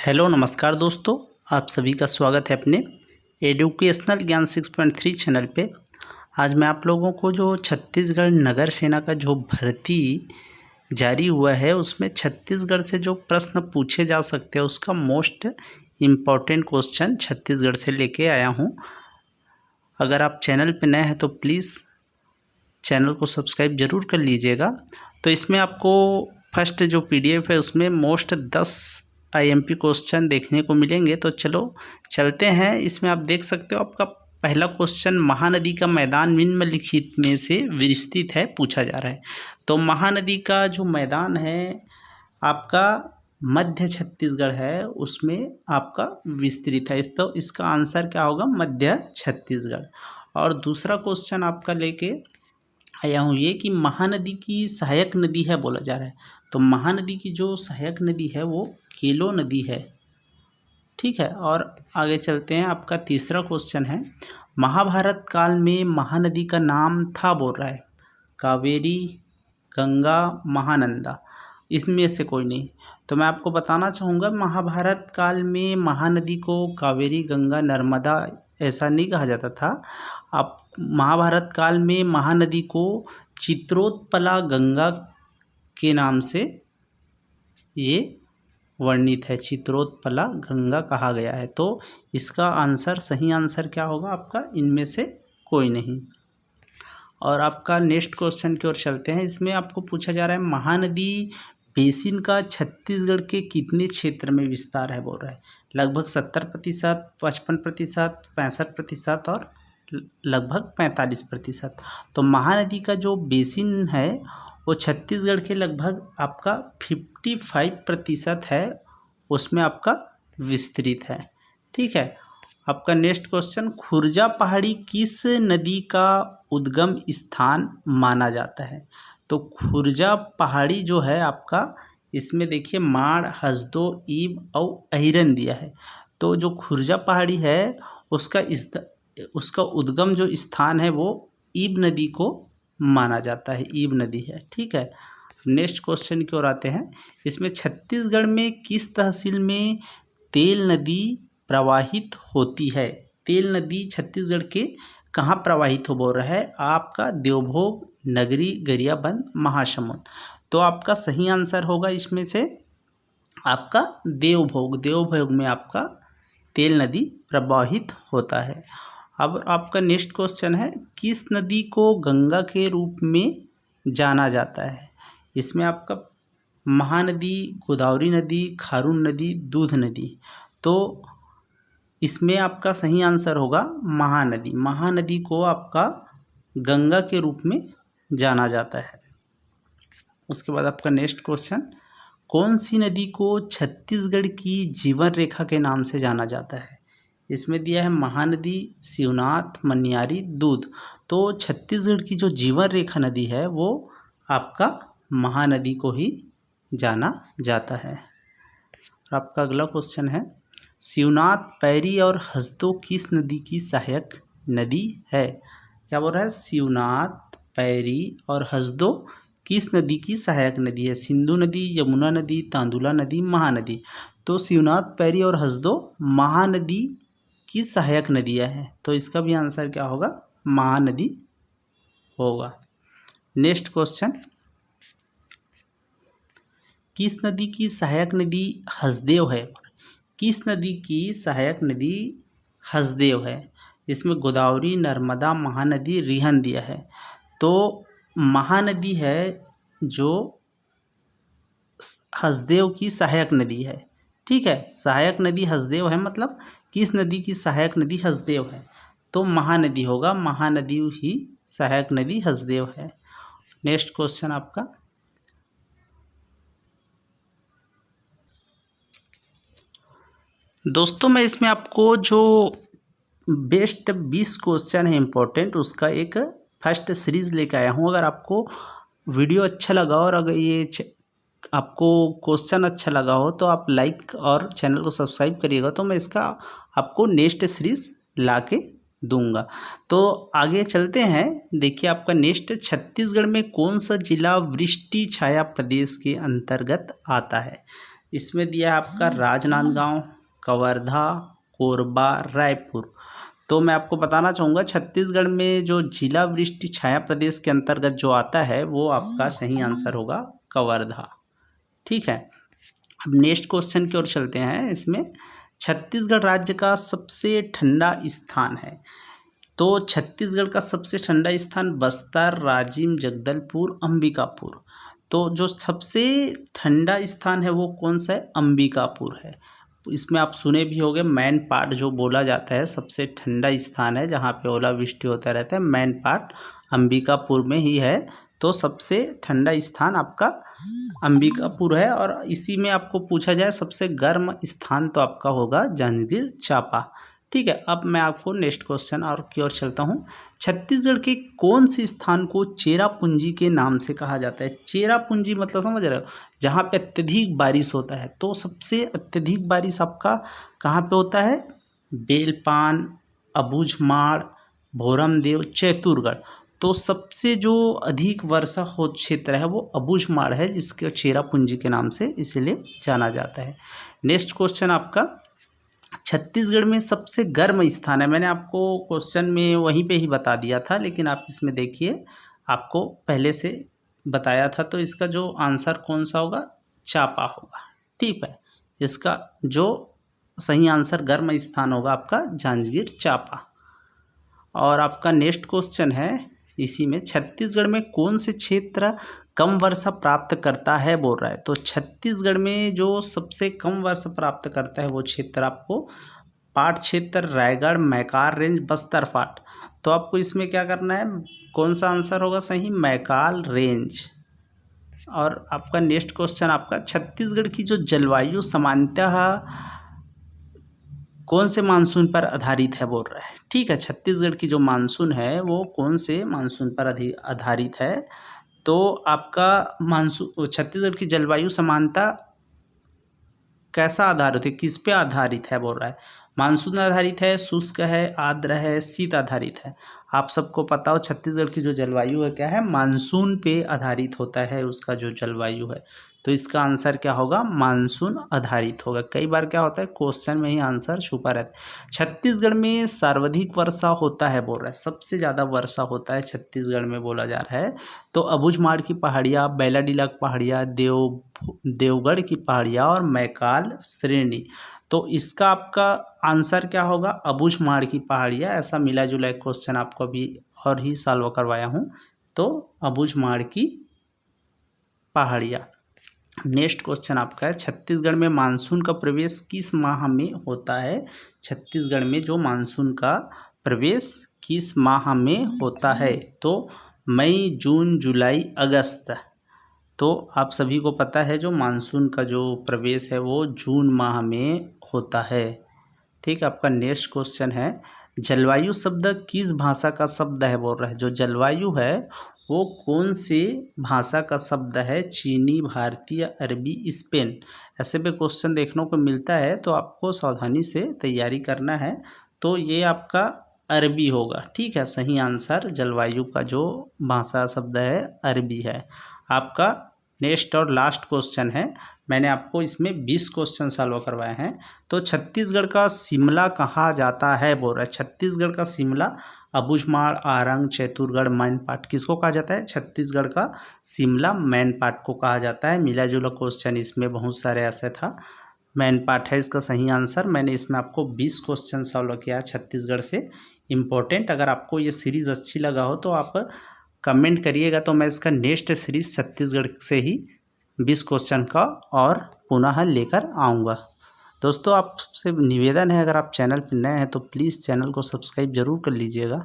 Hello नमस्कार दोस्तों, आप सभी का स्वागत है अपने एजुकेशनल ज्ञान 6.3 चैनल पे। आज मैं आप लोगों को जो छत्तीसगढ़ नगर सेना का जो भर्ती जारी हुआ है उसमें छत्तीसगढ़ से जो प्रश्न पूछे जा सकते हैं उसका मोस्ट इम्पॉर्टेंट क्वेश्चन छत्तीसगढ़ से लेके आया हूँ। अगर आप चैनल पे नए हैं तो प्लीज़ चैनल को सब्सक्राइब ज़रूर कर लीजिएगा। तो इसमें आपको फर्स्ट जो PDF है उसमें मोस्ट 10 IMP क्वेश्चन देखने को मिलेंगे। तो चलो चलते हैं। इसमें आप देख सकते हो आपका पहला क्वेश्चन महानदी का मैदान निम्नलिखित में से विस्तृत है पूछा जा रहा है। तो महानदी का जो मैदान है आपका मध्य छत्तीसगढ़ है, उसमें आपका विस्तृत है। तो इसका आंसर क्या होगा? मध्य छत्तीसगढ़। और दूसरा क्वेश्चन आपका लेके आया हूँ ये कि महानदी की सहायक नदी है बोला जा रहा है। तो महानदी की जो सहायक नदी है वो केलो नदी है, ठीक है। और आगे चलते हैं। आपका तीसरा क्वेश्चन है महाभारत काल में महानदी का नाम था बोल रहा है कावेरी, गंगा, महानंदा, इसमें से कोई नहीं। तो मैं आपको बताना चाहूँगा महाभारत काल में महानदी को कावेरी, गंगा, नर्मदा ऐसा नहीं कहा जाता था। आप महाभारत काल में महानदी को चित्रोत्पला गंगा के नाम से ये वर्णित है, चित्रोत्पला गंगा कहा गया है। तो इसका आंसर, सही आंसर क्या होगा आपका? इनमें से कोई नहीं। और आपका नेक्स्ट क्वेश्चन की ओर चलते हैं। इसमें आपको पूछा जा रहा है महानदी बेसिन का छत्तीसगढ़ के कितने क्षेत्र में विस्तार है बोल रहा है। लगभग 70%, 55%, 65% और लगभग 45%। तो महानदी का जो बेसिन है वो छत्तीसगढ़ के लगभग आपका 55% है, उसमें आपका विस्तृत है, ठीक है। आपका नेक्स्ट क्वेश्चन खुर्जा पहाड़ी किस नदी का उद्गम स्थान माना जाता है। तो खुर्जा पहाड़ी जो है आपका, इसमें देखिए माड़, हसदो, ईब और अहिरन दिया है। तो जो खुर्जा पहाड़ी है उसका उद्गम जो स्थान है वो ईब नदी को माना जाता है, ईब नदी है, ठीक है। नेक्स्ट क्वेश्चन की ओर आते हैं। इसमें छत्तीसगढ़ में किस तहसील में तेल नदी प्रवाहित होती है। तेल नदी छत्तीसगढ़ के कहाँ प्रवाहित हो बोल रहा है आपका? देवभोग, नगरी, गरियाबंद, महासमुंद। तो आपका सही आंसर होगा इसमें से आपका देवभोग। देवभोग में आपका तेल नदी प्रवाहित होता है। अब आपका नेक्स्ट क्वेश्चन है किस नदी को गंगा के रूप में जाना जाता है। इसमें आपका महानदी, गोदावरी नदी, खारून नदी, दूध नदी। तो इसमें आपका सही आंसर होगा महानदी। महानदी को आपका गंगा के रूप में जाना जाता है। उसके बाद आपका नेक्स्ट क्वेश्चन कौन सी नदी को छत्तीसगढ़ की जीवन रेखा के नाम से जाना जाता है। इसमें दिया है महानदी, शिवनाथ, मनियारी, दूध। तो छत्तीसगढ़ की जो जीवन रेखा नदी है वो आपका महानदी को ही जाना जाता है। और आपका अगला क्वेश्चन है शिवनाथ, पैरी और हसदो किस नदी की सहायक नदी है। क्या बोल रहा है? शिवनाथ, पैरी और हसदो किस नदी की सहायक नदी है। सिंधु नदी, यमुना नदी, तांदुला नदी, महानदी। तो शिवनाथ, पैरी और हसदो महानदी की सहायक नदियाँ हैं। तो इसका भी आंसर क्या होगा? महानदी होगा। नेक्स्ट क्वेश्चन किस नदी की सहायक नदी हसदेव है। किस नदी की सहायक नदी हसदेव है। इसमें गोदावरी, नर्मदा, महानदी, रिहन दिया है। तो महानदी है जो हसदेव की सहायक नदी है, ठीक है। सहायक नदी हसदेव है, मतलब किस नदी की सहायक नदी हसदेव है तो महानदी होगा। महानदी ही सहायक नदी हसदेव है। नेक्स्ट क्वेश्चन आपका दोस्तों, मैं इसमें आपको जो बेस्ट 20 क्वेश्चन है इम्पोर्टेंट, उसका एक फर्स्ट सीरीज़ लेकर आया हूँ। अगर आपको वीडियो अच्छा लगा और अगर ये आपको क्वेश्चन अच्छा लगा हो तो आप लाइक और चैनल को सब्सक्राइब करिएगा, तो मैं इसका आपको नेक्स्ट सीरीज़ ला के दूंगा। तो आगे चलते हैं। देखिए आपका नेक्स्ट, छत्तीसगढ़ में कौन सा जिला वृष्टि छाया प्रदेश के अंतर्गत आता है। इसमें दिया है आपका राजनांदगांव, कवर्धा, कोरबा, रायपुर। तो मैं आपको बताना चाहूँगा छत्तीसगढ़ में जो जिला वृष्टि छाया प्रदेश के अंतर्गत जो आता है वो आपका सही आंसर होगा कवर्धा। ठीक है, अब नेक्स्ट क्वेश्चन की ओर चलते हैं। इसमें छत्तीसगढ़ राज्य का सबसे ठंडा स्थान है। तो छत्तीसगढ़ का सबसे ठंडा स्थान बस्तर, राजिम, जगदलपुर, अंबिकापुर। तो जो सबसे ठंडा स्थान है वो कौन सा है? अंबिकापुर है। इसमें आप सुने भी होंगे मैन पाट जो बोला जाता है सबसे ठंडा स्थान है जहाँ पे ओलावृष्टि होता रहता है, मैन पाट अंबिकापुर में ही है। तो सबसे ठंडा स्थान आपका अंबिकापुर है। और इसी में आपको पूछा जाए सबसे गर्म स्थान तो आपका होगा जांजगीर चांपा। ठीक है, अब मैं आपको नेक्स्ट क्वेश्चन और की ओर चलता हूँ। छत्तीसगढ़ के कौन से स्थान को चेरापूंजी के नाम से कहा जाता है? चेरापूंजी मतलब समझ रहे हो, जहाँ पे अत्यधिक बारिश होता है। तो सबसे अत्यधिक बारिश आपका कहाँ पे होता है? बेलपान, अबूझमाड़, भोरमदेव, चैतुरगढ़। तो सबसे जो अधिक वर्षा हो क्षेत्र है वो अबूझमाड़ है, जिसके चेरापूंजी के नाम से इसीलिए जाना जाता है। नेक्स्ट क्वेश्चन आपका, छत्तीसगढ़ में सबसे गर्म स्थान है। मैंने आपको क्वेश्चन में वहीं पे ही बता दिया था, लेकिन आप इसमें देखिए आपको पहले से बताया था। तो इसका जो आंसर कौन सा होगा? चांपा होगा। ठीक है, इसका जो सही आंसर गर्म स्थान होगा आपका जांजगीर चांपा। और आपका नेक्स्ट क्वेश्चन है इसी में, छत्तीसगढ़ में कौन से क्षेत्र कम वर्षा प्राप्त करता है बोल रहा है। तो छत्तीसगढ़ में जो सबसे कम वर्षा प्राप्त करता है वो क्षेत्र आपको पाट क्षेत्र, रायगढ़, मैकाल रेंज, बस्तर पाट। तो आपको इसमें क्या करना है, कौन सा आंसर होगा सही? मैकाल रेंज। और आपका नेक्स्ट क्वेश्चन आपका, छत्तीसगढ़ की जो जलवायु सामान्यतः कौन से मानसून पर आधारित है बोल रहा है। ठीक है, छत्तीसगढ़ की जो मानसून है वो कौन से मानसून पर आधारित है। तो आपका मानसून छत्तीसगढ़ की जलवायु समानता कैसा आधारित है, किस पे आधारित है बोल रहा है? मानसून आधारित है, शुष्क है, आर्द्र है, शीत आधारित है। आप सबको पता हो छत्तीसगढ़ की जो जलवायु है क्या है? मानसून पे आधारित होता है उसका जो जलवायु है। तो इसका आंसर क्या होगा? मानसून आधारित होगा। कई बार क्या होता है क्वेश्चन में ही आंसर छुपा रहता है। छत्तीसगढ़ में सर्वाधिक वर्षा होता है बोल रहा है, सबसे ज़्यादा वर्षा होता है छत्तीसगढ़ में बोला जा रहा है। तो अबूझमाड़ की पहाड़ियाँ, बैलाडीला की पहाड़ियाँ, देवगढ़ की पहाड़ियाँ और मैकाल श्रेणी। तो इसका आपका आंसर क्या होगा? अबूझमाड़ की पहाड़ियाँ। ऐसा मिला जुला एक क्वेश्चन आपको अभी और ही सॉल्व करवाया हूँ। तो अबूझमाड़ की पहाड़ियाँ। नेक्स्ट क्वेश्चन आपका है, छत्तीसगढ़ में मानसून का प्रवेश किस माह में होता है? छत्तीसगढ़ में जो मानसून का प्रवेश किस माह में होता है? तो मई, जून, जुलाई, अगस्त। तो आप सभी को पता है जो मानसून का जो प्रवेश है वो जून माह में होता है। ठीक है, आपका नेक्स्ट क्वेश्चन है, जलवायु शब्द किस भाषा का शब्द है बोल रहा है। जो जलवायु है वो कौन सी भाषा का शब्द है? चीनी, भारतीय, अरबी, स्पेन। ऐसे भी क्वेश्चन देखने को मिलता है, तो आपको सावधानी से तैयारी करना है। तो ये आपका अरबी होगा। ठीक है, सही आंसर जलवायु का जो भाषा शब्द है अरबी है। आपका नेक्स्ट और लास्ट क्वेश्चन है, मैंने आपको इसमें 20 क्वेश्चन सॉल्व करवाए हैं। तो छत्तीसगढ़ का शिमला कहा जाता है बोल रहा है। छत्तीसगढ़ का शिमला अबूझमाड़, आरंग, चैतुरगढ़, मैनपाट किसको कहा जाता है? छत्तीसगढ़ का शिमला मैनपाट को कहा जाता है। मिला जुला क्वेश्चन इसमें बहुत सारे ऐसे था, मैनपाट है इसका सही आंसर। मैंने इसमें आपको 20 क्वेश्चन सॉल्व किया छत्तीसगढ़ से इम्पोर्टेंट। अगर आपको ये सीरीज़ अच्छी लगा हो तो आप कमेंट करिएगा, तो मैं इसका नेक्स्ट सीरीज़ छत्तीसगढ़ से ही 20 क्वेश्चन का और पुनः लेकर आऊँगा। दोस्तों आपसे निवेदन है, अगर आप चैनल पर नए हैं तो प्लीज़ चैनल को सब्सक्राइब ज़रूर कर लीजिएगा।